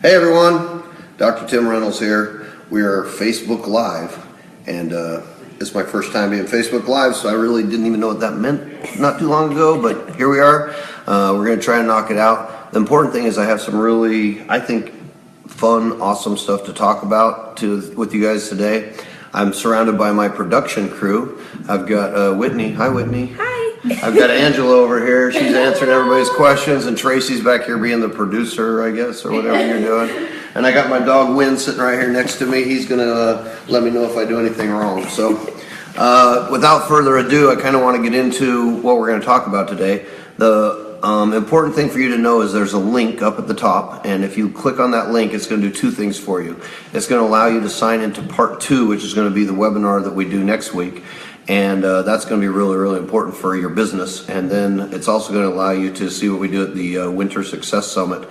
Hey everyone, Dr. Tim Reynolds here. We are Facebook Live, and it's my first time being Facebook Live, so I really didn't even know what that meant not too long ago, but here we are. We're going to try and knock it out. The important thing is I have some really, I think, fun, awesome stuff to talk about with you guys today. I'm surrounded by my production crew. I've got Whitney. Hi, Whitney. Hi. I've got Angela over here. She's answering everybody's questions, and Tracy's back here being the producer, I guess, or whatever you're doing. And I got my dog Win sitting right here next to me. He's gonna let me know if I do anything wrong. So, without further ado, I kind of want to get into what we're going to talk about today. The important thing for you to know is there's a link up at the top, and if you click on that link, it's going to do two things for you. It's going to allow you to sign into part 2, which is going to be the webinar that we do next week. And that's going to be really, really important for your business. And then it's also going to allow you to see what we do at the Winter Success Summit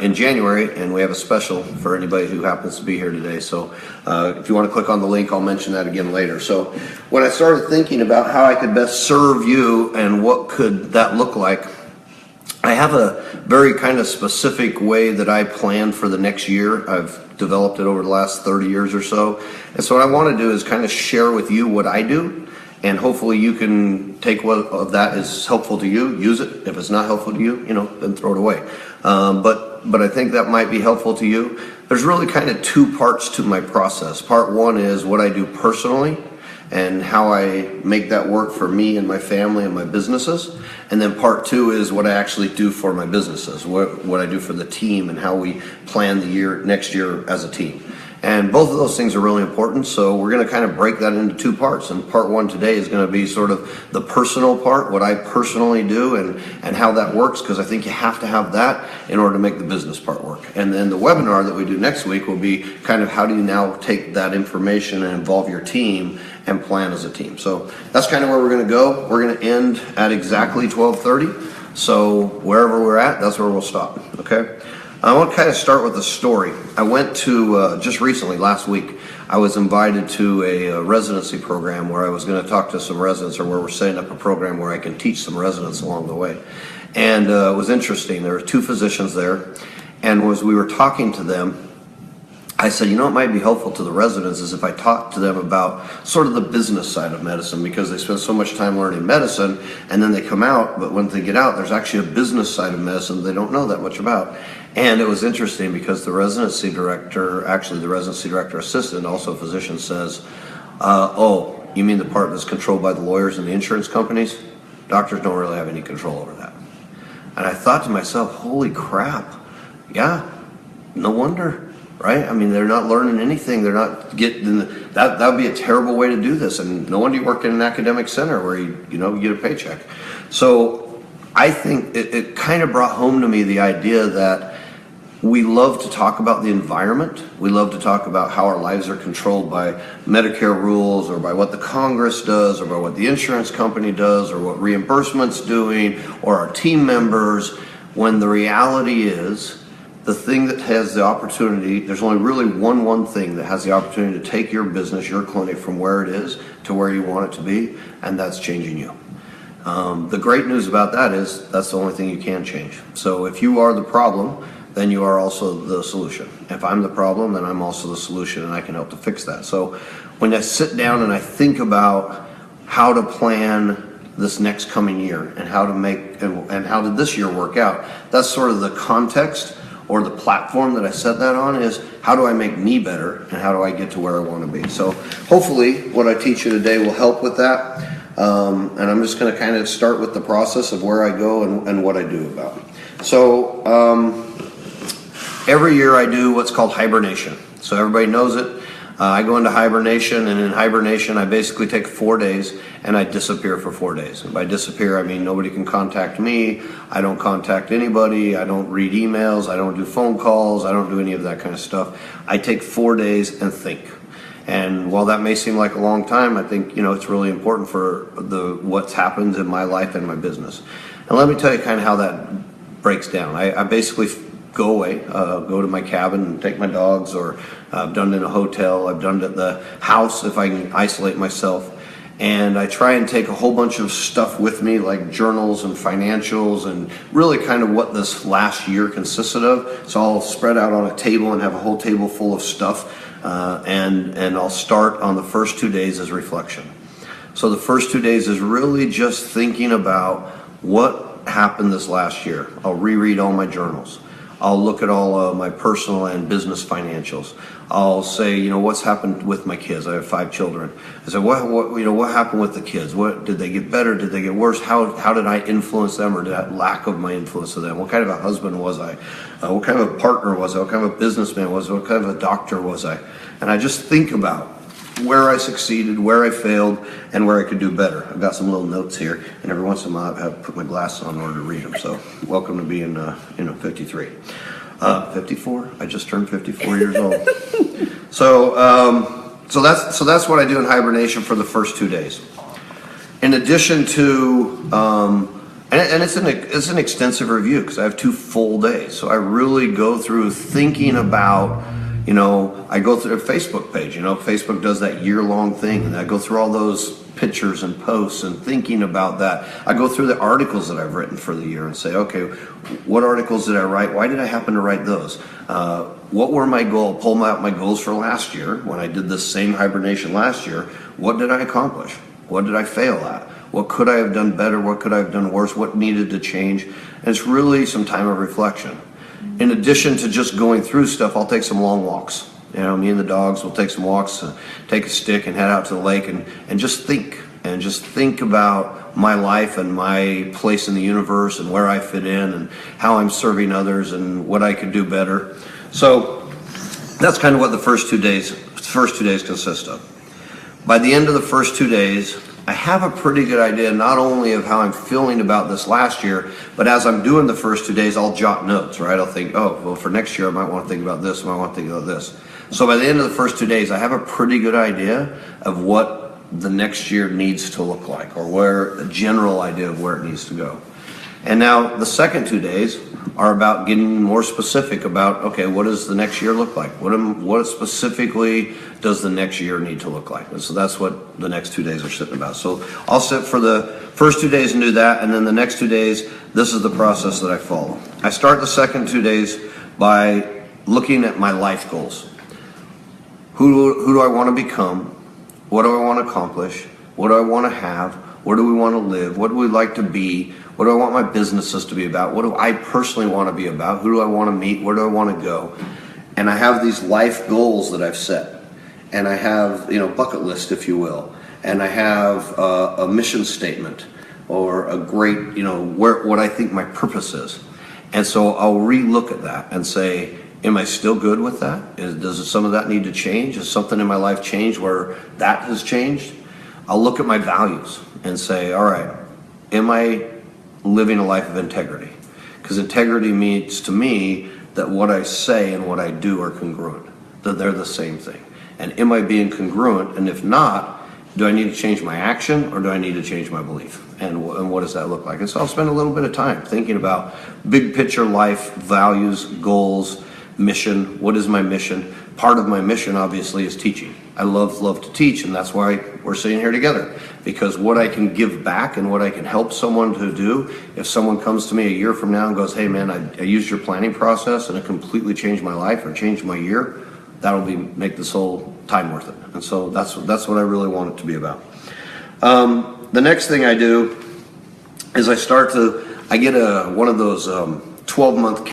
in January. And we have a special for anybody who happens to be here today. So if you want to click on the link, I'll mention that again later. So when I started thinking about how I could best serve you and what could that look like, I have a very kind of specific way that I plan for the next year. I've developed it over the last 30 years or so. And so what I want to do is kind of share with you what I do. And hopefully you can take what of that is helpful to you, use it. If it's not helpful to you, then throw it away. But I think that might be helpful to you. There's really kind of two parts to my process. Part one is what I do personally and how I make that work for me and my family and my businesses. And then part two is what I actually do for my businesses, what I do for the team and how we plan the next year as a team. And both of those things are really important, so we're going to kind of break that into two parts. And part one today is going to be sort of the personal part, what I personally do and how that works, because I think you have to have that in order to make the business part work. And then the webinar that we do next week will be kind of how do you now take that information and involve your team and plan as a team. So that's kind of where we're going to go. We're going to end at exactly 12:30. So wherever we're at, that's where we'll stop, okay? I want to kind of start with a story. I went to, just recently, last week, I was invited to a residency program where I was going to talk to some residents, or where we're setting up a program where I can teach some residents along the way. And it was interesting. There were two physicians there, and as we were talking to them, I said, it might be helpful to the residents is if I talk to them about sort of the business side of medicine, because they spend so much time learning medicine and then they come out, but once they get out, there's actually a business side of medicine they don't know that much about. And it was interesting because the residency director assistant, also a physician, says, oh, you mean the part that's controlled by the lawyers and the insurance companies? Doctors don't really have any control over that. And I thought to myself, holy crap, yeah, no wonder. Right? I mean, they're not learning anything. They're not getting that would be a terrible way to do this. And no wonder you work in an academic center where you get a paycheck. So I think it kind of brought home to me the idea that we love to talk about the environment. We love to talk about how our lives are controlled by Medicare rules, or by what the Congress does, or by what the insurance company does, or what reimbursement's doing, or our team members, when the reality is the thing that has the opportunity, there's only really one thing that has the opportunity to take your business, your clinic, from where it is to where you want it to be, and that's changing you. The great news about that is that's the only thing you can change. So if you are the problem, then you are also the solution. If I'm the problem, then I'm also the solution, and I can help to fix that. So when I sit down and I think about how to plan this next coming year and how to make, and how did this year work out, that's sort of the context or the platform that I set that on, is how do I make me better and how do I get to where I want to be. So hopefully what I teach you today will help with that. And I'm just going to kind of start with the process of where I go and what I do about it. So every year I do what's called hibernation. So everybody knows it. I go into hibernation, and in hibernation I basically take 4 days and I disappear for 4 days. And by disappear, I mean nobody can contact me, I don't contact anybody, I don't read emails, I don't do phone calls, I don't do any of that kind of stuff. I take 4 days and think. And while that may seem like a long time, I think it's really important for what's happened in my life and my business. And let me tell you kind of how that breaks down. I basically go away, go to my cabin and take my dogs, or I've done it in a hotel, I've done it at the house if I can isolate myself. And I try and take a whole bunch of stuff with me, like journals and financials, and really kind of what this last year consisted of. So I'll spread out on a table and have a whole table full of stuff, and I'll start on the first 2 days as reflection. So the first 2 days is really just thinking about what happened this last year. I'll reread all my journals. I'll look at all of my personal and business financials. I'll say, what's happened with my kids? I have 5 children. I say, what happened with the kids? What did they get better? Did they get worse? How did I influence them, or did that lack of my influence of them? What kind of a husband was I? What kind of a partner was I? What kind of a businessman was I? What kind of a doctor was I? And I just think about where I succeeded, where I failed, and where I could do better. I've got some little notes here, and every once in a while I have to put my glasses on in order to read them. So welcome to being, 53. 54. I just turned 54 years old. So that's what I do in hibernation for the first 2 days. In addition to, and it's an extensive review because I have 2 full days. So I really go through thinking about. I go through a Facebook page. Facebook does that year-long thing, and I go through all those pictures and posts and thinking about that. I go through the articles that I've written for the year and say, okay, what articles did I write? Why did I happen to write those? What were my goals? Pull out my goals for last year when I did this same hibernation last year. What did I accomplish? What did I fail at? What could I have done better? What could I have done worse? What needed to change? And it's really some time of reflection. In addition to just going through stuff, I'll take some long walks. Me and the dogs will take some walks, take a stick and head out to the lake and just think about my life and my place in the universe and where I fit in and how I'm serving others and what I could do better. So that's kind of what the first 2 days consist of. By the end of the first 2 days, I have a pretty good idea not only of how I'm feeling about this last year, but as I'm doing the first 2 days, I'll jot notes, right? I'll think, for next year I might want to think about this, I might want to think about this. So by the end of the first 2 days, I have a pretty good idea of what the next year needs to look like, or a general idea of where it needs to go. And now the second 2 days are about getting more specific about, okay, what does the next year look like? What specifically does the next year need to look like? And so that's what the next 2 days are sitting about. So I'll sit for the first 2 days and do that, and then the next 2 days, this is the process that I follow. I start the second 2 days by looking at my life goals. Who do I want to become? What do I want to accomplish? What do I want to have? Where do we want to live? What do we like to be? What do I want my businesses to be about? What do I personally want to be about? Who do I want to meet? Where do I want to go? And I have these life goals that I've set. And I have, bucket list, if you will. And I have a mission statement or a great, what I think my purpose is. And so I'll re-look at that and say, am I still good with that? Does some of that need to change? Has something in my life changed where that has changed? I'll look at my values and say, all right, am I living a life of integrity? Because integrity means to me that what I say and what I do are congruent, that they're the same thing. And am I being congruent? And if not, do I need to change my action or do I need to change my belief? And what does that look like? And so I'll spend a little bit of time thinking about big picture life, values, goals, mission. What is my mission? Part of my mission, obviously, is teaching. I love to teach, and that's why we're sitting here together. Because what I can give back and what I can help someone to do, if someone comes to me a year from now and goes, hey man, I used your planning process and it completely changed my life or changed my year, that'll make this whole time worth it. And so that's what I really want it to be about. The next thing I do is I get one of those 12-month.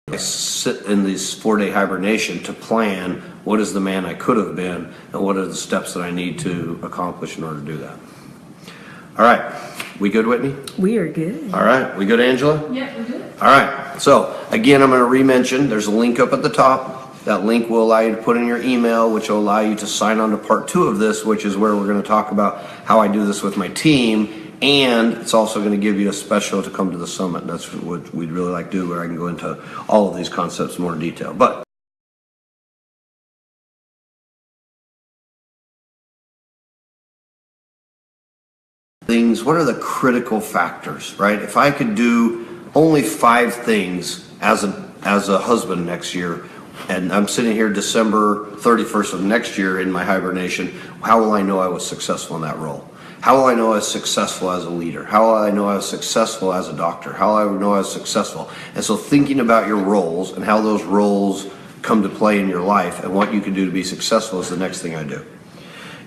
I sit in this 4-day hibernation to plan what is the man I could have been and what are the steps that I need to accomplish in order to do that. All right, we good, Whitney? We are good. All right, we good, Angela? Yeah, we're good. All right, so again, I'm going to re-mention, there's a link up at the top. That link will allow you to put in your email, which will allow you to sign on to part 2 of this, which is where we're going to talk about how I do this with my team. And it's also going to give you a special to come to the summit. And that's what we'd really like to do, where I can go into all of these concepts in more detail. But what are the critical factors, right? If I could do only 5 things as as a husband next year, and I'm sitting here December 31st of next year in my hibernation, how will I know I was successful in that role? How will I know I was successful as a leader? How will I know I was successful as a doctor? How will I know I was successful? And so thinking about your roles and how those roles come to play in your life and what you can do to be successful is the next thing I do.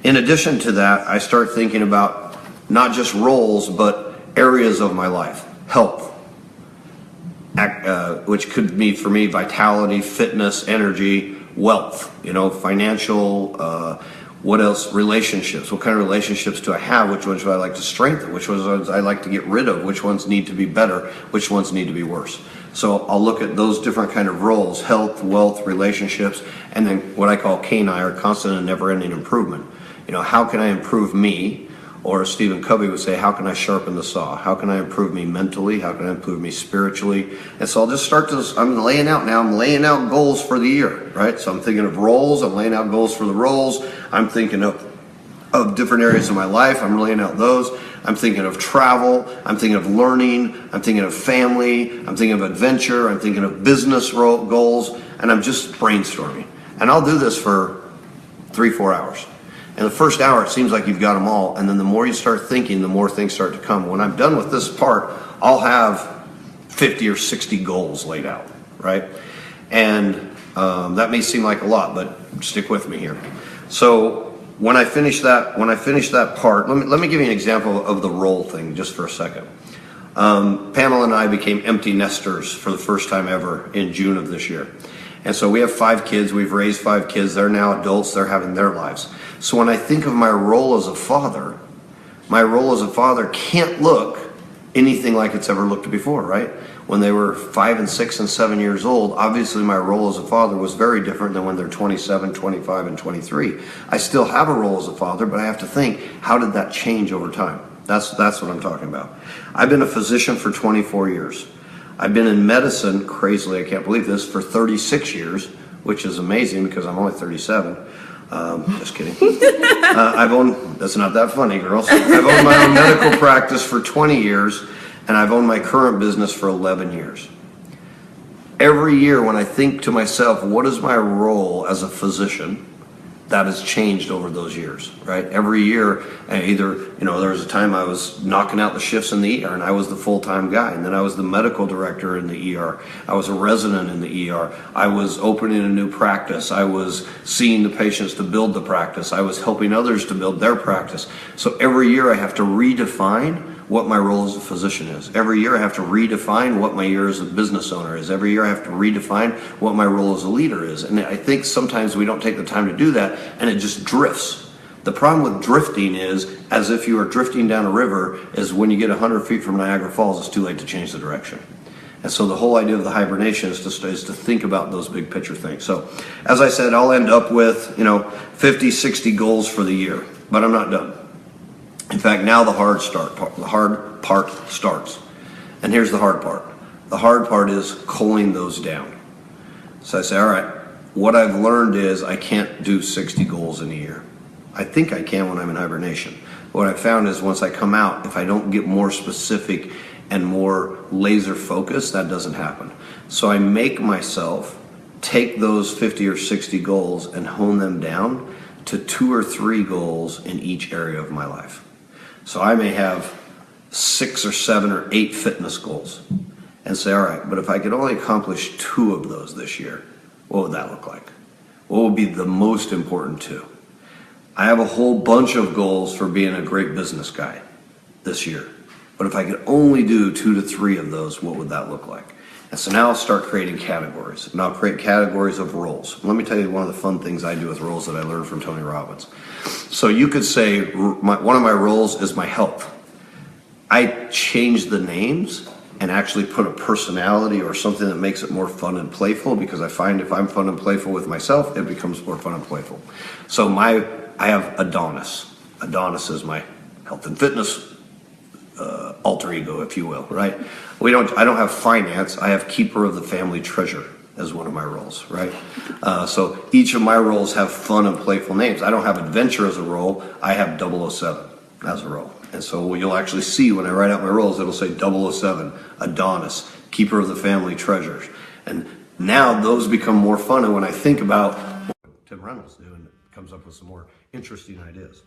In addition to that, I start thinking about not just roles, but areas of my life. Health, which could be for me vitality, fitness, energy, wealth, financial, what else? Relationships. What kind of relationships do I have? Which ones do I like to strengthen? Which ones I like to get rid of? Which ones need to be better? Which ones need to be worse? So I'll look at those different kind of roles: health, wealth, relationships, and then what I call CANI, or constant and never-ending improvement. How can I improve me? Or as Stephen Covey would say, how can I sharpen the saw? How can I improve me mentally? How can I improve me spiritually? And so I'll just start to, I'm laying out goals for the year, right? So I'm thinking of roles, I'm laying out goals for the roles. I'm thinking of different areas of my life, I'm laying out those. I'm thinking of travel, I'm thinking of learning, I'm thinking of family, I'm thinking of adventure, I'm thinking of business goals, and I'm just brainstorming. And I'll do this for 3-4 hours. And the first hour, it seems like you've got them all. And then the more you start thinking, the more things start to come. When I'm done with this part, I'll have 50 or 60 goals laid out, right? And that may seem like a lot, but stick with me here. So when I finish that part, let me give you an example of the role thing just for a second. Pamela and I became empty nesters for the first time ever in June of this year. And so we have 5 kids, we've raised 5 kids, they're now adults, they're having their lives. So when I think of my role as a father can't look anything like it's ever looked before, right? When they were 5 and 6 and 7 years old, obviously my role as a father was very different than when they're 27, 25, and 23. I still have a role as a father, but I have to think, how did that change over time? That's what I'm talking about. I've been a physician for 24 years. I've been in medicine, crazily, I can't believe this, for 36 years, which is amazing because I'm only 37. Just kidding. That's not that funny, girls. I've owned my own medical practice for 20 years, and I've owned my current business for 11 years. Every year when I think to myself, what is my role as a physician? That has changed over those years, right? Every year, there was a time I was knocking out the shifts in the ER and I was the full-time guy, and then I was the medical director in the ER. I was a resident in the ER. I was opening a new practice. I was seeing the patients to build the practice. I was helping others to build their practice. So every year I have to redefine what my role as a physician is. Every year I have to redefine what my year as a business owner is. Every year I have to redefine what my role as a leader is. And I think sometimes we don't take the time to do that, and it just drifts. The problem with drifting is, as if you are drifting down a river, is when you get 100 feet from Niagara Falls, it's too late to change the direction. And so the whole idea of the hibernation is to think about those big picture things. So as I said, I'll end up with 50, 60 goals for the year, but I'm not done. In fact, now the hard part starts. And here's the hard part. The hard part is culling those down. So I say, all right, what I've learned is I can't do 60 goals in a year. I think I can when I'm in hibernation. What I found is once I come out, if I don't get more specific and more laser focused, that doesn't happen. So I make myself take those 50 or 60 goals and hone them down to 2 or 3 goals in each area of my life. So I may have 6 or 7 or 8 fitness goals and say, all right, but if I could only accomplish 2 of those this year, what would that look like? What would be the most important 2? I have a whole bunch of goals for being a great business guy this year. But if I could only do 2 to 3 of those, what would that look like? And so now I'll start creating categories, and I'll create categories of roles. Let me tell you one of the fun things I do with roles that I learned from Tony Robbins. So you could say one of my roles is my health. I change the names and actually put a personality or something that makes it more fun and playful, because I find if I'm fun and playful with myself, it becomes more fun and playful. So I have Adonis. Adonis is my health and fitness alter ego, if you will, right? I don't have finance. I have keeper of the family treasure as one of my roles, right? So each of my roles have fun and playful names. I don't have adventure as a role. I have 007 as a role. And so what you'll actually see when I write out my roles, it'll say 007, Adonis, keeper of the family treasures. And Now those become more fun, and when I think about what Tim Reynolds do, and it comes up with some more interesting ideas.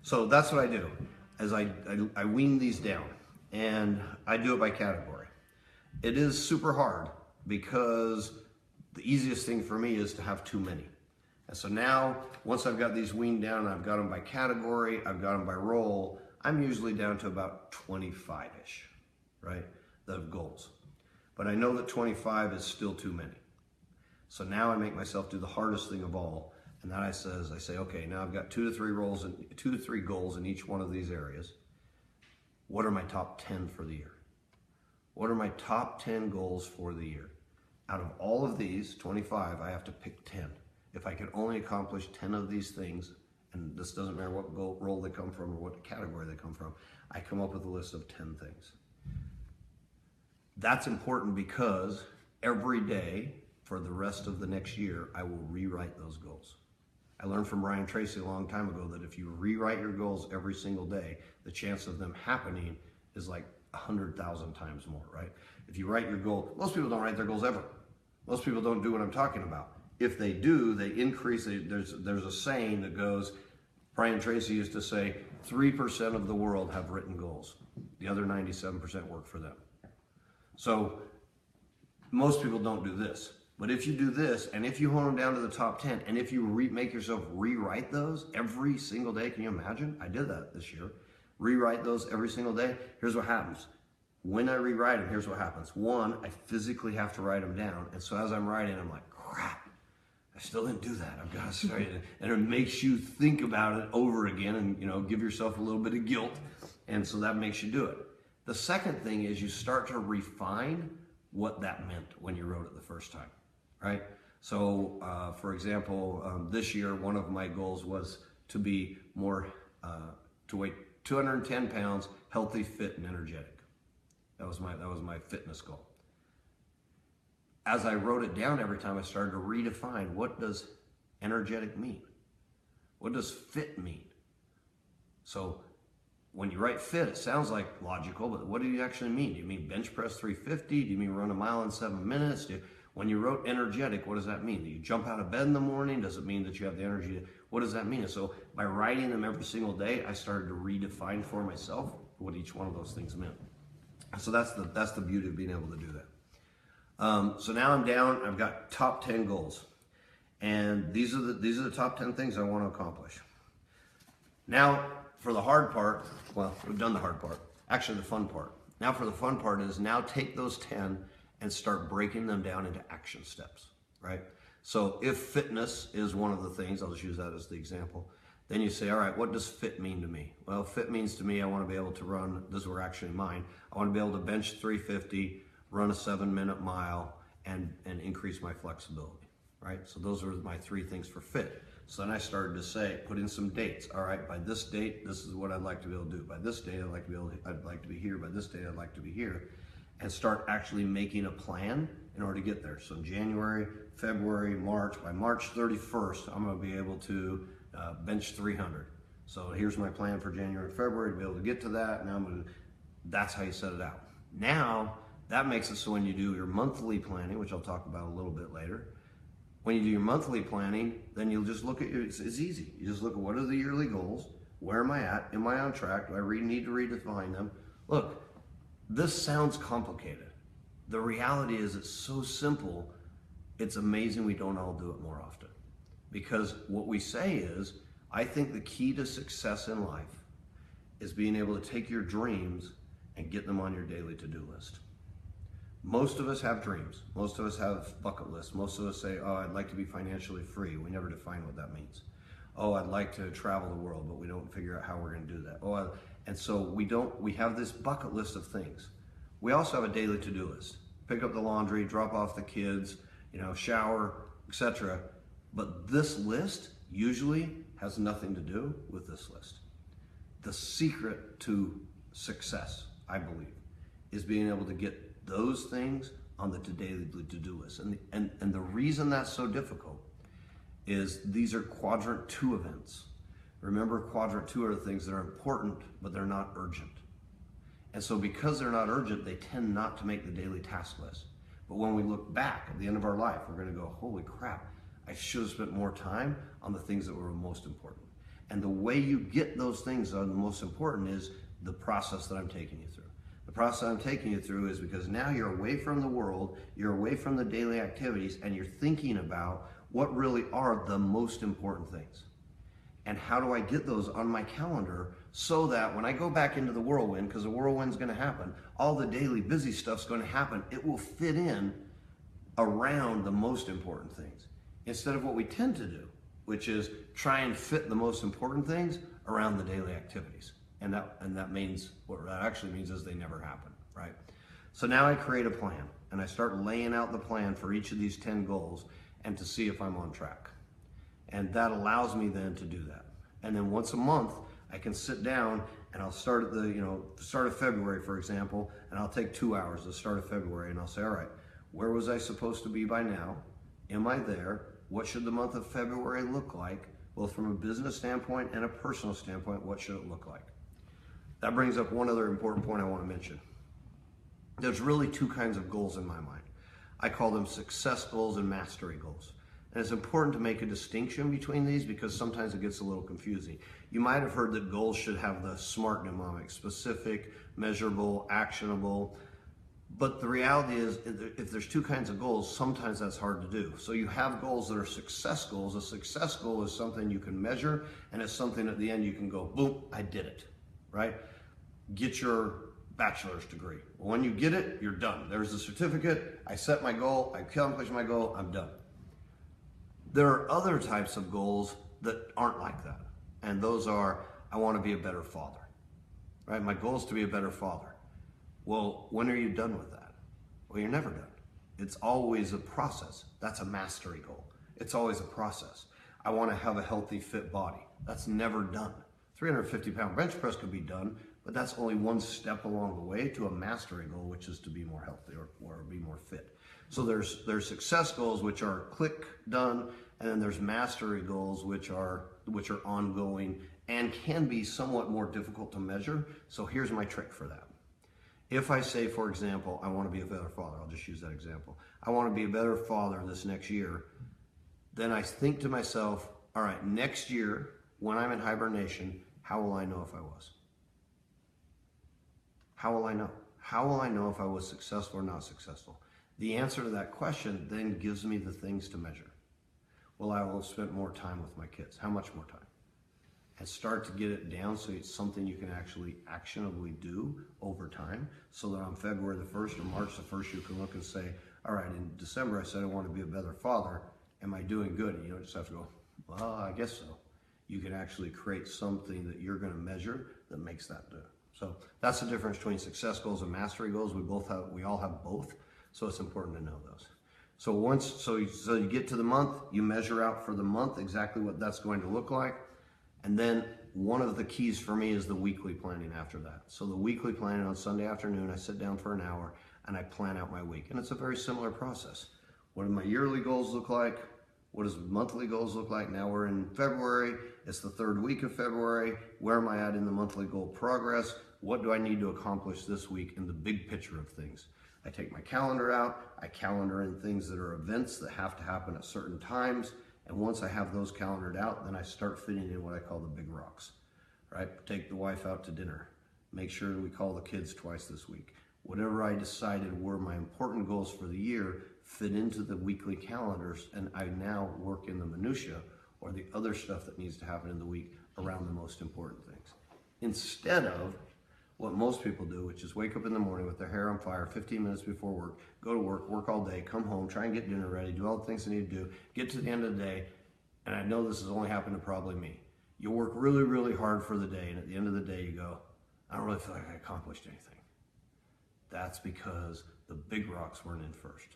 So that's what I do, as I wean these down, and I do it by category. It is super hard because the easiest thing for me is to have too many. And so now, once I've got these weaned down, I've got them by category, I've got them by role, I'm usually down to about 25-ish, right, of goals. But I know that 25 is still too many. So now I make myself do the hardest thing of all, and that I say, okay, now I've got 2 to 3 goals in each one of these areas. What are my top 10 for the year? What are my top 10 goals for the year? Out of all of these, 25, I have to pick 10. If I can only accomplish 10 of these things, and this doesn't matter what role they come from or what category they come from, I come up with a list of 10 things. That's important because every day for the rest of the next year, I will rewrite those goals. I learned from Brian Tracy a long time ago that if you rewrite your goals every single day, the chance of them happening is like 100,000 times more, right? If you write your goal, most people don't write their goals ever. Most people don't do what I'm talking about. If they do, they increase. There's a saying that goes, Brian Tracy used to say, 3% of the world have written goals. The other 97% work for them. So most people don't do this. But if you do this, and if you hone them down to the top 10, and if you make yourself rewrite those every single day, can you imagine? I did that this year. Rewrite those every single day. Here's what happens. When I rewrite them, here's what happens. One, I physically have to write them down. And so as I'm writing, I'm like, crap, I still didn't do that. I've got to start it. And it makes you think about it over again and, give yourself a little bit of guilt. And so that makes you do it. The second thing is you start to refine what that meant when you wrote it the first time, right? So, for example, this year, one of my goals was to be to weigh 210 pounds, healthy, fit, and energetic. That was my fitness goal. As I wrote it down every time, I started to redefine, what does energetic mean? What does fit mean? So when you write fit, it sounds like logical, but what do you actually mean? Do you mean bench press 350? Do you mean run a mile in 7 minutes? When you wrote energetic, what does that mean? Do you jump out of bed in the morning? Does it mean that you have the energy? What does that mean? And so by writing them every single day, I started to redefine for myself what each one of those things meant. So that's the beauty of being able to do that. So now I'm down. I've got top 10 goals, and these are the top 10 things I want to accomplish. Now for the hard part, well, we've done the hard part. Actually, the fun part. Now for the fun part is now take those 10 and start breaking them down into action steps, right? So if fitness is one of the things, I'll just use that as the example, then you say, all right, what does fit mean to me? Well, fit means to me, I want to be able to run, this were actually mine, I want to be able to bench 350, run a 7-minute mile, and increase my flexibility, right? So those are my 3 things for fit. So then I started to say, put in some dates. All right, by this date, this is what I'd like to be able to do. By this date, I'd like to be here. By this date, I'd like to be here. And start actually making a plan in order to get there. So in January, February, March, by March 31st, I'm gonna be able to bench 300. So here's my plan for January, February to be able to get to that. Now that's how you set it out. Now, that makes it so when you do your monthly planning, which I'll talk about a little bit later, when you do your monthly planning, then you'll just look at it's easy. You just look at what are the yearly goals, where am I at, am I on track, do I need to redefine them? Look, this sounds complicated. The reality is it's so simple, it's amazing we don't all do it more often. Because what we say is, I think the key to success in life is being able to take your dreams and get them on your daily to-do list. Most of us have dreams. Most of us have bucket lists. Most of us say, oh, I'd like to be financially free. We never define what that means. Oh, I'd like to travel the world, but we don't figure out how we're going to do that. And so we have this bucket list of things. We also have a daily to-do list. Pick up the laundry, drop off the kids, shower, etc. But this list usually has nothing to do with this list. The secret to success, I believe, is being able to get those things on the daily to-do list. And the reason that's so difficult is these are quadrant 2 events. Remember, quadrant 2 are the things that are important, but they're not urgent. And so because they're not urgent, they tend not to make the daily task list. But when we look back at the end of our life, we're going to go, holy crap, I should have spent more time on the things that were most important. And the way you get those things that are the most important is the process that I'm taking you through. The process I'm taking you through is because now you're away from the world, you're away from the daily activities, and you're thinking about what really are the most important things. And how do I get those on my calendar so that when I go back into the whirlwind, because the whirlwind's going to happen, all the daily busy stuff's going to happen, it will fit in around the most important things. Instead of what we tend to do, which is try and fit the most important things around the daily activities. And that means, what that actually means is they never happen, right? So now I create a plan and I start laying out the plan for each of these 10 goals and to see if I'm on track. And that allows me then to do that. And then once a month, I can sit down and I'll start at the start of February, for example, and I'll take 2 hours at the start of February and I'll say, all right, where was I supposed to be by now? Am I there? What should the month of February look like? Both from a business standpoint and a personal standpoint, what should it look like? That brings up one other important point I want to mention. There's really two kinds of goals in my mind. I call them success goals and mastery goals. And it's important to make a distinction between these because sometimes it gets a little confusing. You might have heard that goals should have the SMART mnemonic: specific, measurable, actionable. But the reality is, if there's two kinds of goals, sometimes that's hard to do. So you have goals that are success goals. A success goal is something you can measure, and it's something at the end you can go, boom, I did it, right? Get your bachelor's degree. Well, when you get it, you're done. There's the certificate. I set my goal. I accomplished my goal. I'm done. There are other types of goals that aren't like that. And those are, I want to be a better father, right? My goal is to be a better father. Well, when are you done with that? Well, you're never done. It's always a process. That's a mastery goal. It's always a process. I want to have a healthy, fit body. That's never done. 350-pound bench press could be done, but that's only one step along the way to a mastery goal, which is to be more healthy or be more fit. So there's success goals, which are click, done, and then there's mastery goals, which are ongoing and can be somewhat more difficult to measure. So here's my trick for that. If I say, for example, I want to be a better father, I'll just use that example. I want to be a better father this next year. Then I think to myself, all right, next year, when I'm in hibernation, how will I know if I was? How will I know? How will I know if I was successful or not successful? The answer to that question then gives me the things to measure. Well, I will have spent more time with my kids. How much more time? And start to get it down so it's something you can actually actionably do over time, so that on February the 1st or March the 1st, you can look and say, all right, in December I said I want to be a better father. Am I doing good? And you don't just have to go, well, I guess so. You can actually create something that you're going to measure that makes that do. So that's the difference between success goals and mastery goals. We all have both, so it's important to know those. So you get to the month, you measure out for the month exactly what that's going to look like. And then one of the keys for me is the weekly planning after that. So the weekly planning on Sunday afternoon, I sit down for an hour and I plan out my week. And it's a very similar process. What do my yearly goals look like? What does monthly goals look like? Now we're in February. It's the third week of February. Where am I at in the monthly goal progress? What do I need to accomplish this week in the big picture of things? I take my calendar out. I calendar in things that are events that have to happen at certain times. And once I have those calendared out, then I start fitting in what I call the big rocks, right? Take the wife out to dinner. Make sure we call the kids twice this week. Whatever I decided were my important goals for the year fit into the weekly calendars, and I now work in the minutia or the other stuff that needs to happen in the week around the most important things. Instead of what most people do, which is wake up in the morning with their hair on fire 15 minutes before work, go to work all day, come home, try and get dinner ready, do all the things they need to do, get to the end of the day, and I know this has only happened to probably me. You work really, really hard for the day, and at the end of the day you go, I don't really feel like I accomplished anything. That's because the big rocks weren't in first.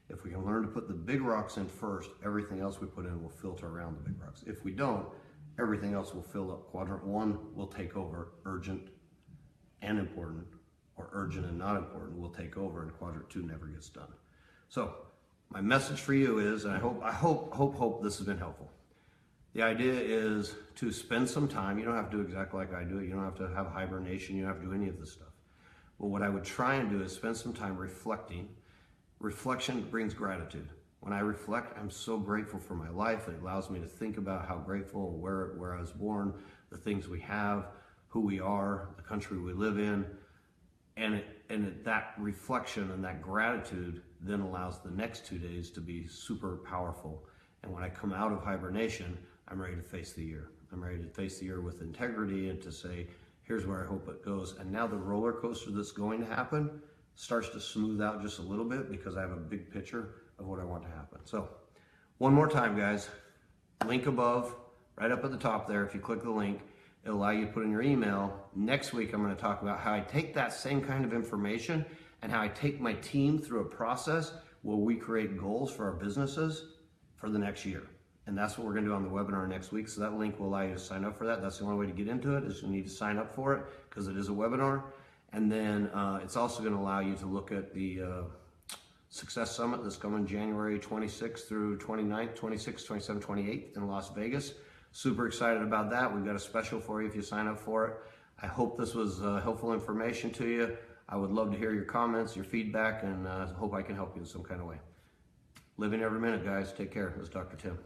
If we can learn to put the big rocks in first, everything else we put in will filter around the big rocks. If we don't, everything else will fill up. Quadrant 1 will take over, urgent and important, or urgent and not important will take over, and quadrant 2 never gets done. So my message for you is, and I hope this has been helpful. The idea is to spend some time. You don't have to do exactly like I do it. You don't have to have hibernation. You don't have to do any of this stuff. But what I would try and do is spend some time reflecting reflection brings gratitude. When I reflect, I'm so grateful for my life. It allows me to think about how grateful, where I was born, the things we have, who we are, the country we live in. And that reflection and that gratitude then allows the next 2 days to be super powerful. And when I come out of hibernation, I'm ready to face the year. I'm ready to face the year with integrity and to say, here's where I hope it goes. And now the roller coaster that's going to happen starts to smooth out just a little bit because I have a big picture of what I want to happen. So one more time, guys, link above, right up at the top there. If you click the link, it'll allow you to put in your email. Next week, I'm going to talk about how I take that same kind of information and how I take my team through a process where we create goals for our businesses for the next year. And that's what we're going to do on the webinar next week. So that link will allow you to sign up for that. That's the only way to get into it, is you need to sign up for it because it is a webinar. And then it's also going to allow you to look at the Success Summit that's coming January 26th through 29th, 26th, 27th, 28th in Las Vegas. Super excited about that. We've got a special for you if you sign up for it. I hope this was helpful information to you. I would love to hear your comments, your feedback, and hope I can help you in some kind of way. Living every minute, guys. Take care. This is Dr. Tim.